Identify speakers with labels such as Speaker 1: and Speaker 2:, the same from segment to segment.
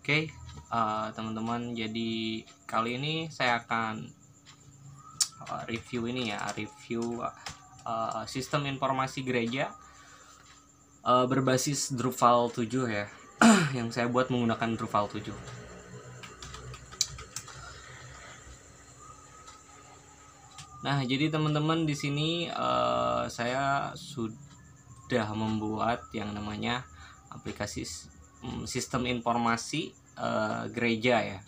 Speaker 1: Oke, teman-teman, jadi kali ini saya akan review sistem informasi gereja berbasis Drupal 7 ya, yang saya buat menggunakan Drupal 7. Nah, jadi teman-teman, di sini saya sudah membuat yang namanya aplikasi sistem informasi gereja ya,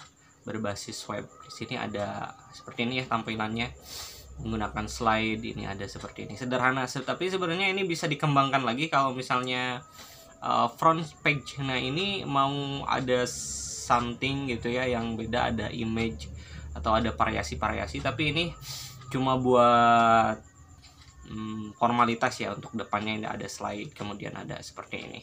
Speaker 1: berbasis web. Di sini ada seperti ini ya tampilannya, menggunakan slide. Ini ada seperti ini, sederhana, tapi sebenarnya ini bisa dikembangkan lagi kalau misalnya front page. Nah, ini mau ada something gitu ya yang beda, ada image atau ada variasi-variasi, tapi ini cuma buat formalitas ya. Untuk depannya ini ada slide, kemudian ada seperti ini,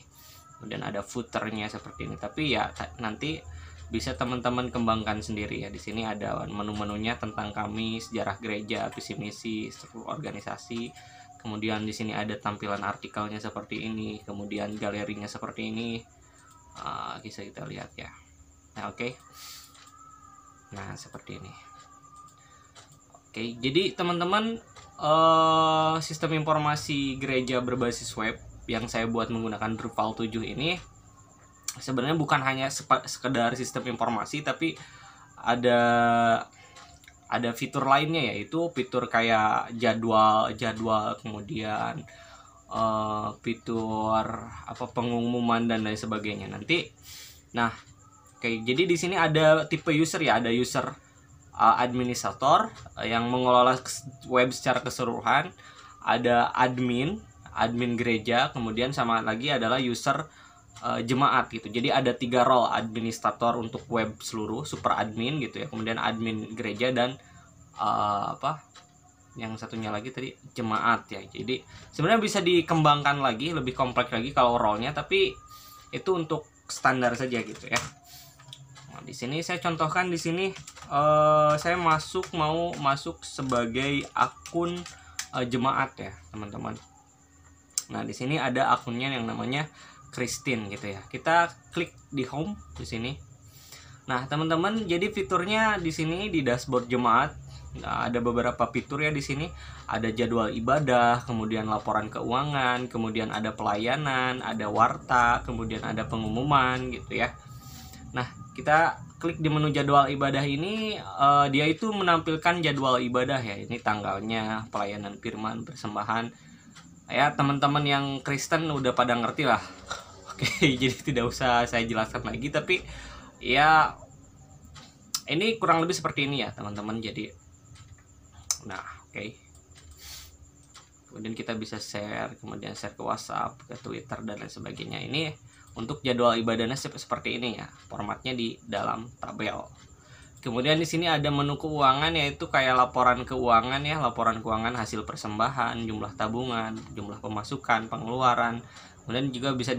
Speaker 1: kemudian ada footernya seperti ini. Tapi ya nanti bisa teman-teman kembangkan sendiri ya. Di sini ada menu-menunya tentang kami, sejarah gereja, visi misi, struktur organisasi. Kemudian di sini ada tampilan artikelnya seperti ini, kemudian galerinya seperti ini. Bisa kita lihat ya. Nah, oke. Nah, seperti ini. Oke, jadi teman-teman, sistem informasi gereja berbasis web yang saya buat menggunakan Drupal 7 ini sebenarnya bukan hanya sekedar sistem informasi, tapi ada fitur lainnya, yaitu fitur kayak jadwal, kemudian fitur pengumuman dan lain sebagainya nanti. Nah, oke, jadi di sini ada tipe user ya, ada user administrator yang mengelola web secara keseluruhan, ada admin gereja, kemudian sama lagi adalah user jemaat gitu. Jadi ada 3 role, administrator untuk web seluruh, super admin gitu ya, kemudian admin gereja, dan yang satunya lagi tadi jemaat ya. Jadi sebenarnya bisa dikembangkan lagi, lebih kompleks lagi kalau role-nya, tapi itu untuk standar saja gitu ya. Nah, di sini saya contohkan, di sini saya mau masuk sebagai akun jemaat ya, teman-teman. Nah, di sini ada akunnya yang namanya Christine gitu ya. Kita klik di home di sini. Nah, teman-teman, jadi fiturnya di sini di dashboard jemaat. Nah, ada beberapa fitur ya di sini. Ada jadwal ibadah, kemudian laporan keuangan, kemudian ada pelayanan, ada warta, kemudian ada pengumuman gitu ya. Nah, kita klik di menu jadwal ibadah ini, dia itu menampilkan jadwal ibadah ya. Ini tanggalnya, pelayanan firman, persembahan. Ya, teman-teman yang Kristen udah pada ngerti lah. Oke, jadi tidak usah saya jelaskan lagi, tapi ya ini kurang lebih seperti ini ya, teman-teman. Jadi nah, oke. Kemudian kita bisa share, kemudian share ke WhatsApp, ke Twitter, dan lain sebagainya. Ini untuk jadwal ibadahnya seperti ini ya, formatnya di dalam tabel. Kemudian di sini ada menu keuangan, yaitu kayak laporan keuangan ya, laporan keuangan hasil persembahan, jumlah tabungan, jumlah pemasukan, pengeluaran. Kemudian juga bisa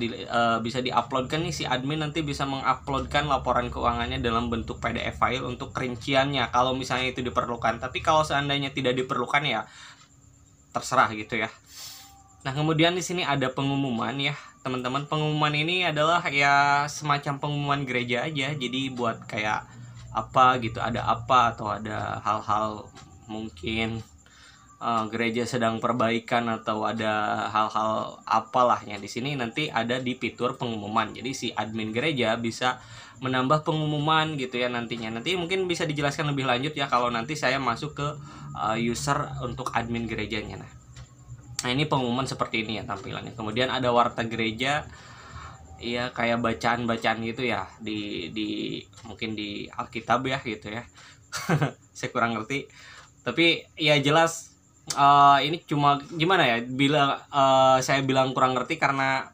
Speaker 1: diuploadkan nih, si admin nanti bisa menguploadkan laporan keuangannya dalam bentuk PDF file untuk rinciannya kalau misalnya itu diperlukan. Tapi kalau seandainya tidak diperlukan ya terserah gitu ya. Nah, kemudian di sini ada pengumuman ya, teman-teman. Pengumuman ini adalah ya semacam pengumuman gereja aja. Jadi buat kayak apa gitu, ada apa atau ada hal-hal mungkin gereja sedang perbaikan atau ada hal-hal apalahnya. Di sini nanti ada di fitur pengumuman. Jadi si admin gereja bisa menambah pengumuman gitu ya nantinya. Nanti mungkin bisa dijelaskan lebih lanjut ya kalau nanti saya masuk ke user untuk admin gerejanya. Nah, ini pengumuman seperti ini ya tampilannya. Kemudian ada warta gereja. Iya, kayak bacaan-bacaan gitu ya di mungkin di Alkitab ya gitu ya. Saya kurang ngerti. Tapi ya jelas ini cuma gimana ya, saya bilang kurang ngerti karena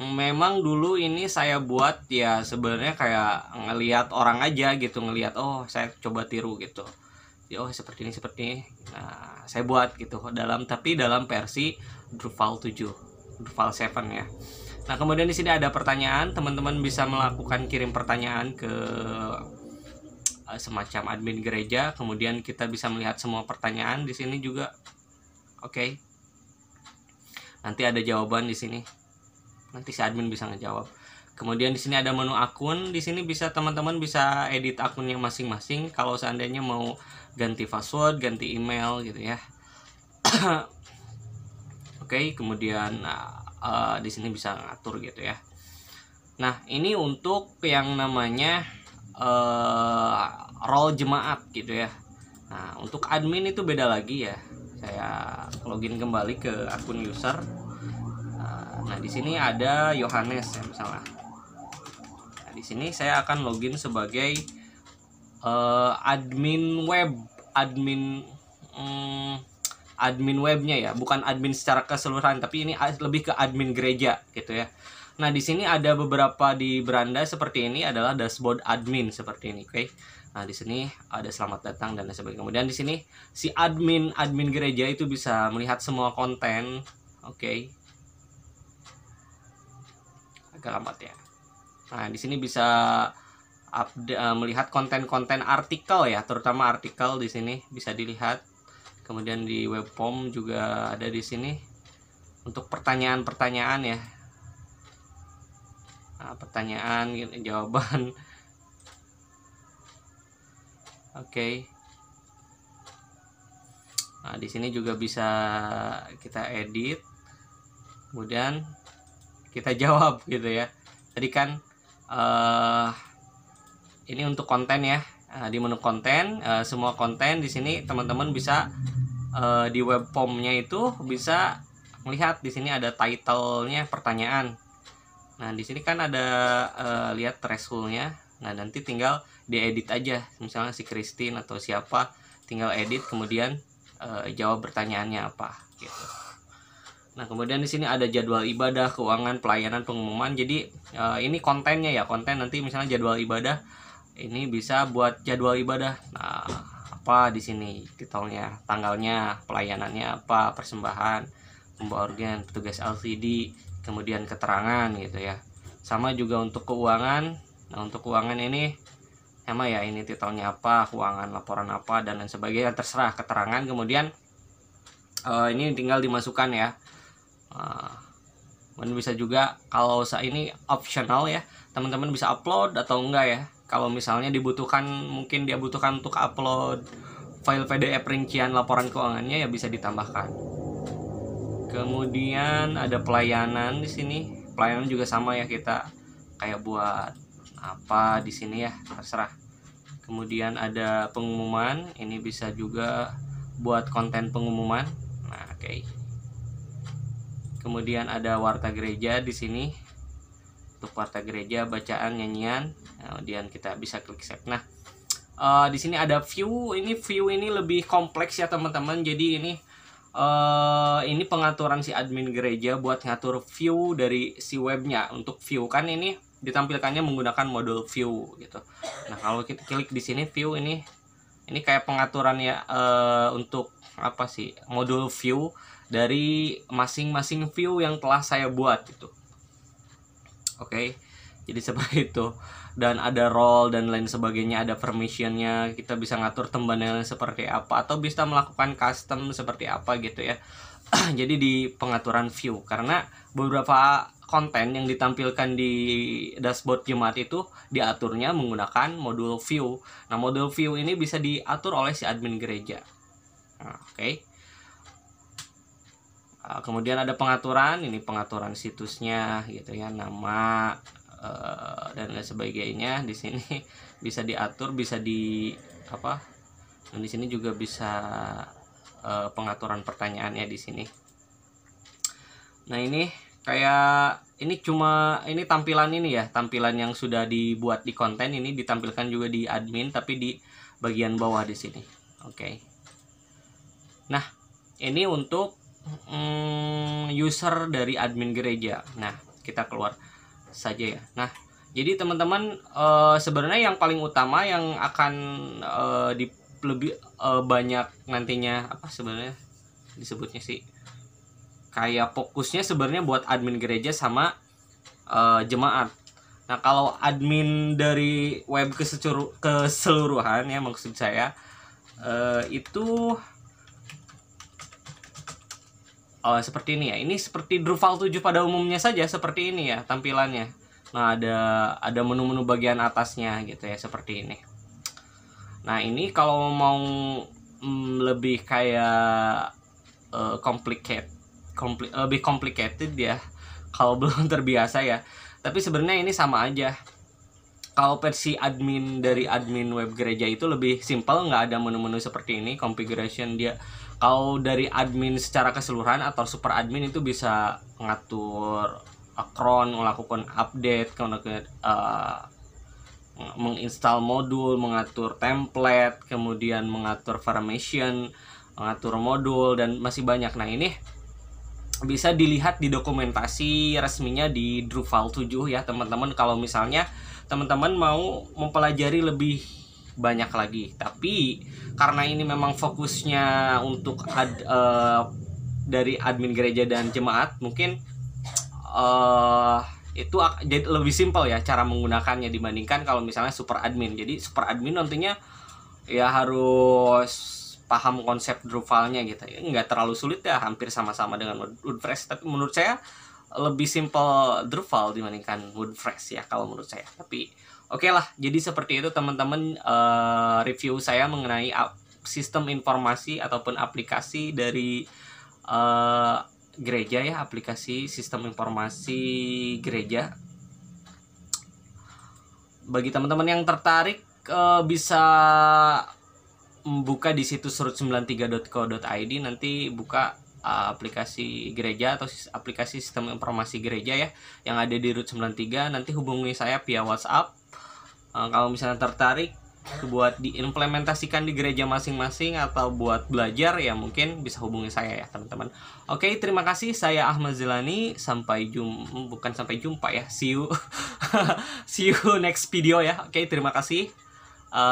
Speaker 1: memang dulu ini saya buat ya sebenarnya kayak ngelihat orang aja gitu, ngelihat oh saya coba tiru gitu. Oh seperti ini. Nah, saya buat gitu tapi dalam versi Drupal 7, Drupal 7 ya. Nah, kemudian di sini ada pertanyaan, teman-teman bisa melakukan kirim pertanyaan ke semacam admin gereja. Kemudian kita bisa melihat semua pertanyaan di sini juga. Oke. Nanti ada jawaban di sini. Nanti si admin bisa ngejawab. Kemudian di sini ada menu akun. Di sini bisa teman-teman bisa edit akunnya masing-masing kalau seandainya mau ganti password, ganti email gitu ya. Oke, kemudian di sini bisa ngatur gitu ya. Nah, ini untuk yang namanya role jemaat gitu ya. Nah, untuk admin itu beda lagi ya. Saya login kembali ke akun user. Nah, di sini ada Yohanes ya misalnya. Nah, di sini saya akan login sebagai admin web, admin webnya ya, bukan admin secara keseluruhan, tapi ini lebih ke admin gereja gitu ya. Nah, di sini ada beberapa di beranda seperti ini adalah dashboard admin seperti ini, oke. Nah, di sini ada selamat datang dan lain sebagainya. Kemudian di sini si admin gereja itu bisa melihat semua konten, oke. Agak lambat ya. Nah, di sini bisa melihat konten-konten artikel ya, terutama artikel di sini bisa dilihat. Kemudian di web form juga ada di sini untuk pertanyaan-pertanyaan ya. Nah, pertanyaan, jawaban. Oke. Nah, di sini juga bisa kita edit. Kemudian kita jawab gitu ya. Tadi kan ini untuk konten ya. Di menu konten, semua konten di sini teman-teman bisa di web form-nya itu bisa melihat di sini ada title-nya pertanyaan. Nah, di sini kan ada lihat threshold-nya. Nah, nanti tinggal diedit aja. Misalnya si Christine atau siapa, tinggal edit kemudian jawab pertanyaannya apa gitu. Nah, kemudian di sini ada jadwal ibadah, keuangan, pelayanan, pengumuman. Jadi ini kontennya ya, konten nanti misalnya jadwal ibadah ini bisa buat jadwal ibadah. Nah, apa di sini titelnya, tanggalnya, pelayanannya apa, persembahan, membawa organ, petugas LCD, kemudian keterangan gitu ya. Sama juga untuk keuangan. Nah, untuk keuangan ini sama ya, ini titelnya apa, keuangan, laporan apa dan lain sebagainya, terserah keterangan. Kemudian ini tinggal dimasukkan ya. Dan bisa juga kalau ini optional ya, teman-teman bisa upload atau enggak ya. Kalau misalnya dibutuhkan, mungkin dia butuhkan untuk upload file PDF rincian laporan keuangannya ya bisa ditambahkan. Kemudian ada pelayanan di sini. Pelayanan juga sama ya, kita kayak buat apa di sini ya, terserah. Kemudian ada pengumuman, ini bisa juga buat konten pengumuman. Nah, oke. Kemudian ada warta gereja di sini. Untuk warta gereja, bacaan, nyanyian. Kemudian kita bisa klik save. Nah, di sini ada view. View ini lebih kompleks ya teman-teman. Jadi ini pengaturan si admin gereja buat ngatur view dari si webnya. Untuk view kan ini ditampilkannya menggunakan modul view gitu. Nah, kalau kita klik di sini view, ini kayak pengaturan ya untuk apa sih, modul view dari masing-masing view yang telah saya buat gitu. Oke, jadi seperti itu. Dan ada role dan lain sebagainya, ada permissionnya, kita bisa ngatur thumbnail seperti apa atau bisa melakukan custom seperti apa gitu ya. Jadi di pengaturan view, karena beberapa konten yang ditampilkan di dashboard jemaat itu diaturnya menggunakan modul view. Nah, modul view ini bisa diatur oleh si admin gereja. Nah, oke. Kemudian ada pengaturan, ini pengaturan situsnya gitu ya, nama dan lain sebagainya. Di sini bisa diatur, bisa di apa? Dan di sini juga bisa pengaturan pertanyaannya di sini. Nah, ini kayak ini tampilan ini ya, tampilan yang sudah dibuat di konten ini ditampilkan juga di admin tapi di bagian bawah di sini. Oke. Nah, ini untuk user dari admin gereja. Nah, kita keluar saja ya. Nah, jadi teman-teman sebenarnya yang paling utama yang akan lebih banyak nantinya apa sebenarnya disebutnya sih, kayak fokusnya sebenarnya buat admin gereja sama jemaat. Nah, kalau admin dari web keseluruhan ya, maksud saya itu seperti ini ya. Ini seperti Drupal 7 pada umumnya saja, seperti ini ya tampilannya. Nah, ada menu-menu bagian atasnya gitu ya, seperti ini. Nah, ini kalau mau lebih kayak lebih complicated ya, kalau belum terbiasa ya. Tapi sebenarnya ini sama aja. Kalau versi admin dari admin web gereja itu lebih simple, nggak ada menu-menu seperti ini. Configuration dia, kalau dari admin secara keseluruhan atau super admin itu bisa mengatur cron, melakukan update, menginstal modul, mengatur template, kemudian mengatur formation, mengatur modul, dan masih banyak. Nah, ini bisa dilihat di dokumentasi resminya di Drupal 7 ya teman-teman, kalau misalnya teman-teman mau mempelajari lebih banyak lagi. Tapi karena ini memang fokusnya untuk dari admin gereja dan jemaat, mungkin itu jadi lebih simpel ya cara menggunakannya dibandingkan kalau misalnya super admin. Jadi super admin nantinya ya harus paham konsep Drupalnya gitu ya. Nggak terlalu sulit ya, hampir sama-sama dengan WordPress, tapi menurut saya lebih simpel Drupal dibandingkan WordPress ya kalau menurut saya. Tapi oke lah, jadi seperti itu teman-teman, review saya mengenai sistem informasi ataupun aplikasi dari gereja ya, aplikasi sistem informasi gereja. Bagi teman-teman yang tertarik, bisa buka di situs root93.co.id, nanti buka aplikasi gereja atau aplikasi sistem informasi gereja ya yang ada di Root 93. Nanti hubungi saya via WhatsApp kalau misalnya tertarik buat diimplementasikan di gereja masing-masing atau buat belajar, ya mungkin bisa hubungi saya ya teman-teman. Oke, terima kasih. Saya Ahmad Zilani. Sampai jumpa ya. See you see you next video ya. Oke, terima kasih.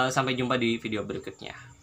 Speaker 1: Sampai jumpa di video berikutnya.